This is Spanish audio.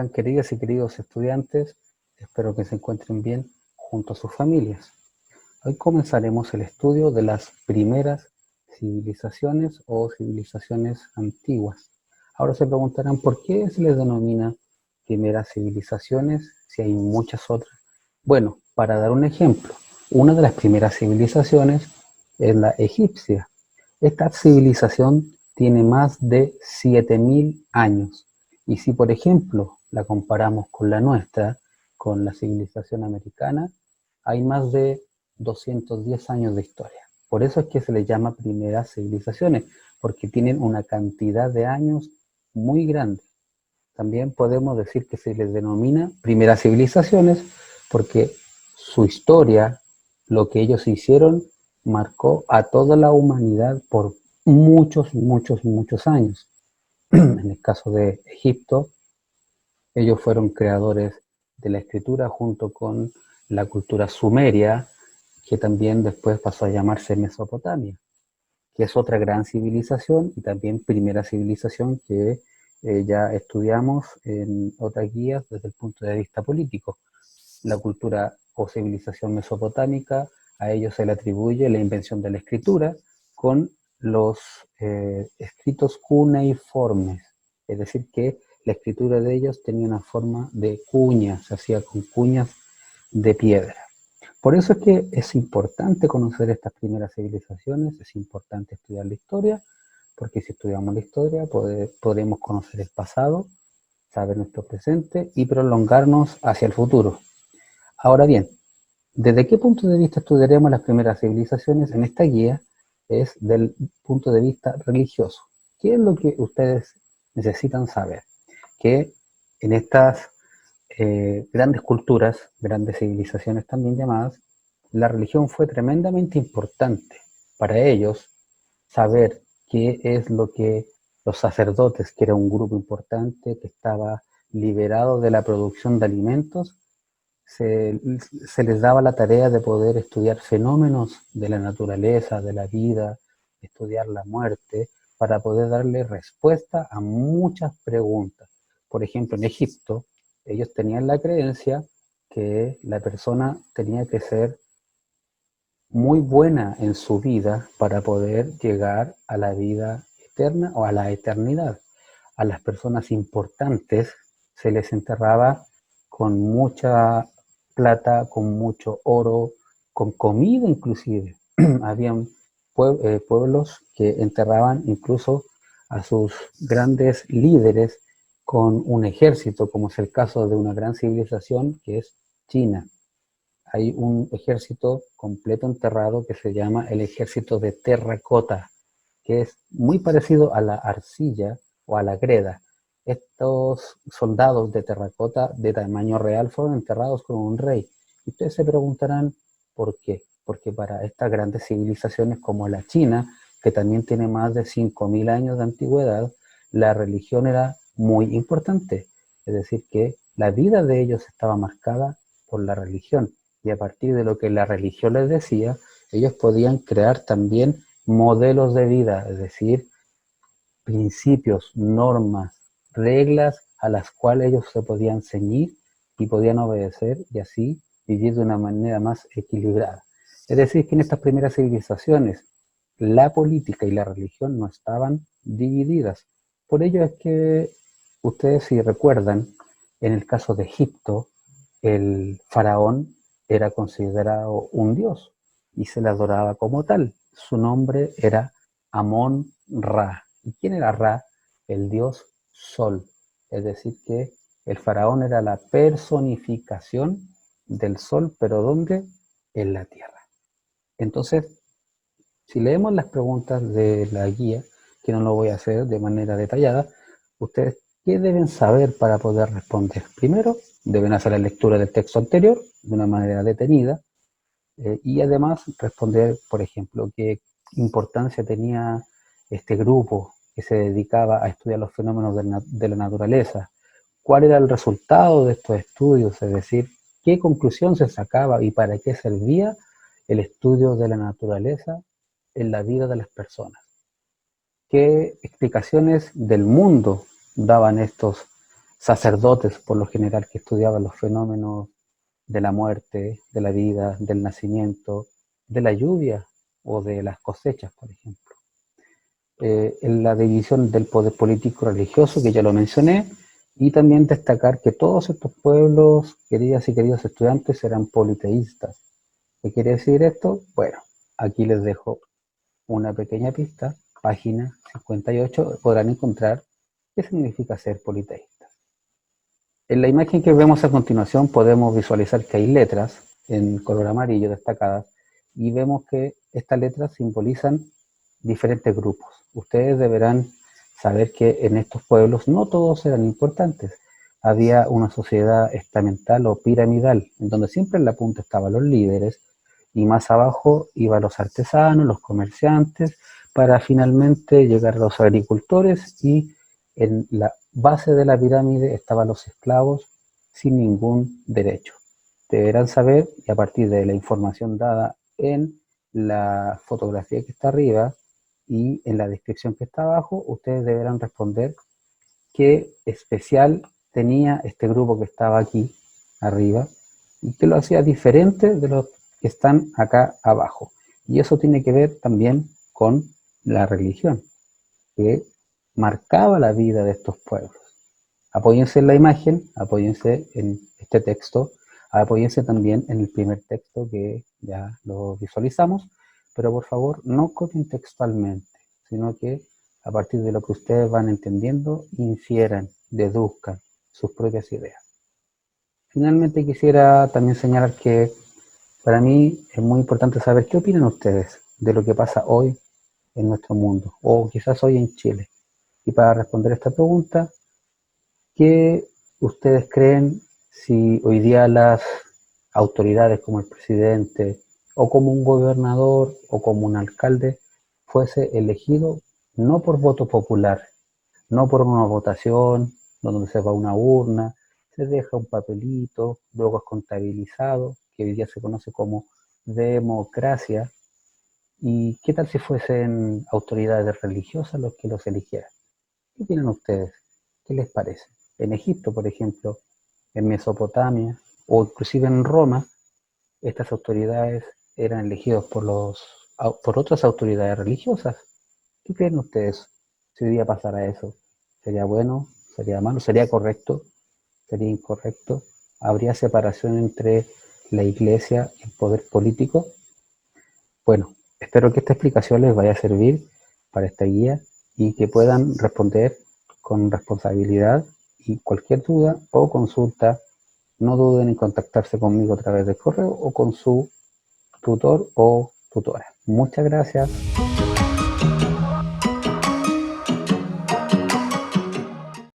están, queridas y queridos estudiantes? Espero que se encuentren bien junto a sus familias. Hoy comenzaremos el estudio de las primeras civilizaciones o civilizaciones antiguas. Ahora se preguntarán por qué se les denomina primeras civilizaciones si hay muchas otras. Bueno, para dar un ejemplo, una de las primeras civilizaciones es la egipcia. Esta civilización tiene más de 7000 años. Y si, por ejemplo, la comparamos con la nuestra, con la civilización americana, hay más de 210 años de historia. Por eso es que se les llama primeras civilizaciones, porque tienen una cantidad de años muy grande. También podemos decir que se les denomina primeras civilizaciones porque su historia, lo que ellos hicieron, marcó a toda la humanidad por muchos, muchos, muchos años. En el caso de Egipto, ellos fueron creadores de la escritura junto con la cultura sumeria, que también después pasó a llamarse Mesopotamia, que es otra gran civilización y también primera civilización que ya estudiamos en otras guías desde el punto de vista político. La cultura o civilización mesopotámica, a ellos se le atribuye la invención de la escritura con los escritos cuneiformes, es decir, que la escritura de ellos tenía una forma de cuña, se hacía con cuñas de piedra. Por eso es que es importante conocer estas primeras civilizaciones, es importante estudiar la historia, porque si estudiamos la historia podremos conocer el pasado, saber nuestro presente y prolongarnos hacia el futuro. Ahora bien, ¿desde qué punto de vista estudiaremos las primeras civilizaciones? En esta guía es del punto de vista religioso. ¿Qué es lo que ustedes necesitan saber? Que en estas grandes culturas, grandes civilizaciones también llamadas, la religión fue tremendamente importante para ellos. Saber qué es lo que los sacerdotes, que era un grupo importante que estaba liberado de la producción de alimentos, se les daba la tarea de poder estudiar fenómenos de la naturaleza, de la vida, estudiar la muerte, para poder darle respuesta a muchas preguntas. Por ejemplo, en Egipto, ellos tenían la creencia que la persona tenía que ser muy buena en su vida para poder llegar a la vida eterna o a la eternidad. A las personas importantes se les enterraba con mucha plata, con mucho oro, con comida inclusive. Habían pueblos que enterraban incluso a sus grandes líderes con un ejército, como es el caso de una gran civilización que es China. Hay un ejército completo enterrado que se llama el ejército de terracota, que es muy parecido a la arcilla o a la greda. Estos soldados de terracota de tamaño real fueron enterrados con un rey. Y ustedes se preguntarán por qué. Porque para estas grandes civilizaciones como la China, que también tiene más de 5000 años de antigüedad, la religión era muy importante. Es decir, que la vida de ellos estaba marcada por la religión. Y a partir de lo que la religión les decía, ellos podían crear también modelos de vida, es decir, principios, normas, reglas a las cuales ellos se podían ceñir y podían obedecer y así vivir de una manera más equilibrada. Es decir, que en estas primeras civilizaciones la política y la religión no estaban divididas. Por ello es que ustedes, si recuerdan, en el caso de Egipto, el faraón era considerado un dios y se le adoraba como tal. Su nombre era Amón-Ra. ¿Y quién era Ra? El dios Sol. Es decir, que el faraón era la personificación del sol, pero ¿dónde? En la tierra. Entonces, si leemos las preguntas de la guía, que no lo voy a hacer de manera detallada, ustedes, ¿qué deben saber para poder responder? Primero, deben hacer la lectura del texto anterior de una manera detenida y además responder, por ejemplo, qué importancia tenía este grupo que se dedicaba a estudiar los fenómenos de la naturaleza, cuál era el resultado de estos estudios, es decir, qué conclusión se sacaba y para qué servía el estudio de la naturaleza en la vida de las personas. ¿Qué explicaciones del mundo daban estos sacerdotes por lo general que estudiaban los fenómenos de la muerte, de la vida, del nacimiento, de la lluvia o de las cosechas, por ejemplo. En la división del poder político religioso, que ya lo mencioné, y también destacar que todos estos pueblos, queridas y queridos estudiantes, eran politeístas. ¿Qué quiere decir esto? Bueno, aquí les dejo una pequeña pista, página 58, podrán encontrar qué significa ser politeísta. En la imagen que vemos a continuación podemos visualizar que hay letras en color amarillo destacadas y vemos que estas letras simbolizan diferentes grupos. Ustedes deberán saber que en estos pueblos no todos eran importantes. Había una sociedad estamental o piramidal, en donde siempre en la punta estaban los líderes y más abajo iban los artesanos, los comerciantes, para finalmente llegar a los agricultores, y en la base de la pirámide estaban los esclavos sin ningún derecho. Deberán saber, y a partir de la información dada en la fotografía que está arriba y en la descripción que está abajo, ustedes deberán responder qué especial tenía este grupo que estaba aquí arriba y que lo hacía diferente de los que están acá abajo. Y eso tiene que ver también con la religión, que marcaba la vida de estos pueblos. Apóyense en la imagen, apóyense en este texto, apóyense también en el primer texto que ya lo visualizamos, pero por favor no copien textualmente, sino que a partir de lo que ustedes van entendiendo, infieran, deduzcan sus propias ideas. Finalmente quisiera también señalar que para mí es muy importante saber qué opinan ustedes de lo que pasa hoy en nuestro mundo, o quizás hoy en Chile. Y para responder esta pregunta, ¿qué ustedes creen si hoy día las autoridades como el presidente o como un gobernador o como un alcalde fuese elegido no por voto popular, no por una votación donde se va a una urna, se deja un papelito, luego es contabilizado, que hoy día se conoce como democracia? ¿Y qué tal si fuesen autoridades religiosas los que los eligieran? ¿Qué opinan ustedes? ¿Qué les parece? En Egipto, por ejemplo, en Mesopotamia o inclusive en Roma, estas autoridades eran elegidas por otras autoridades religiosas. ¿Qué creen ustedes si hoy día pasara eso? ¿Sería bueno? ¿Sería malo? ¿Sería correcto? ¿Sería incorrecto? ¿Habría separación entre la iglesia y el poder político? Bueno, espero que esta explicación les vaya a servir para esta guía y que puedan responder con responsabilidad, y cualquier duda o consulta, no duden en contactarse conmigo a través del correo o con su tutor o tutora. Muchas gracias.